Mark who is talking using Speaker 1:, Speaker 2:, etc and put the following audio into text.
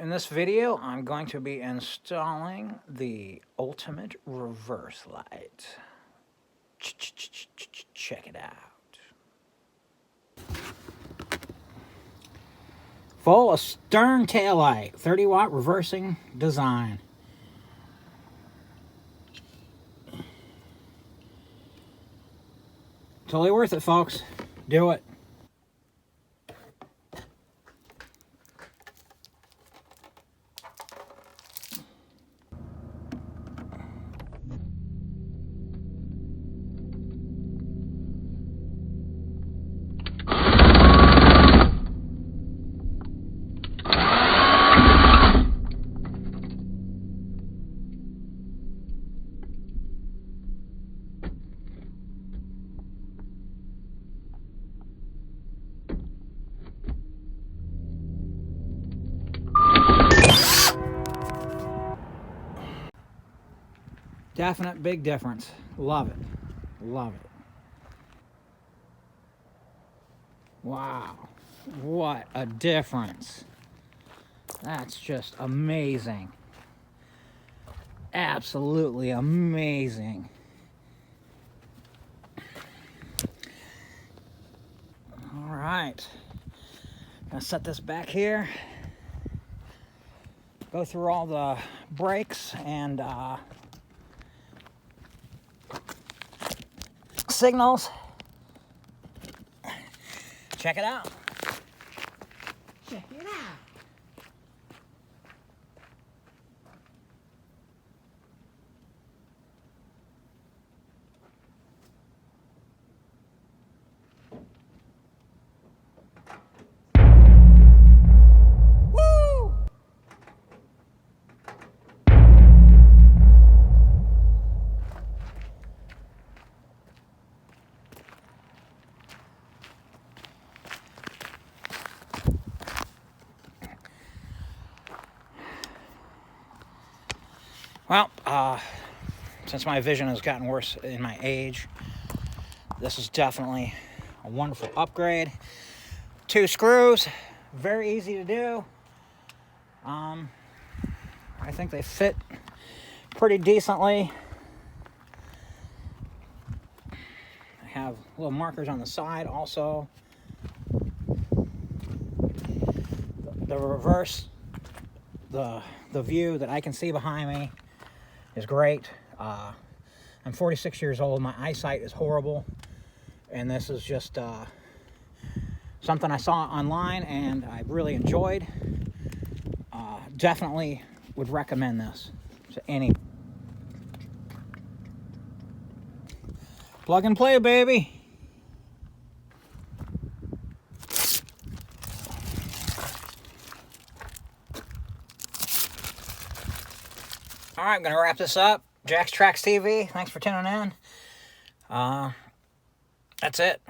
Speaker 1: In this video, I'm going to be installing the ultimate reverse light. Check it out. Full stern tail light, 30-watt reversing design. Totally worth it, folks. Do it. Definite big difference. Love it. Love it. Wow. What a difference. That's just amazing. Absolutely amazing. All right. Gonna set this back here. Go through all the brakes and signals. Check it out. Check it out. Woo! Well, since my vision has gotten worse in my age, this is definitely a wonderful upgrade. 2 screws, very easy to do. I think they fit pretty decently. I have little markers on the side also. The reverse, the view that I can see behind me is great. I'm 46 years old. My eyesight is horrible, and this is just something I saw online and I really enjoyed. Definitely would recommend this to any. Plug and play, baby. All right, I'm going to wrap this up. Jack's Tracks TV, thanks for tuning in. That's it.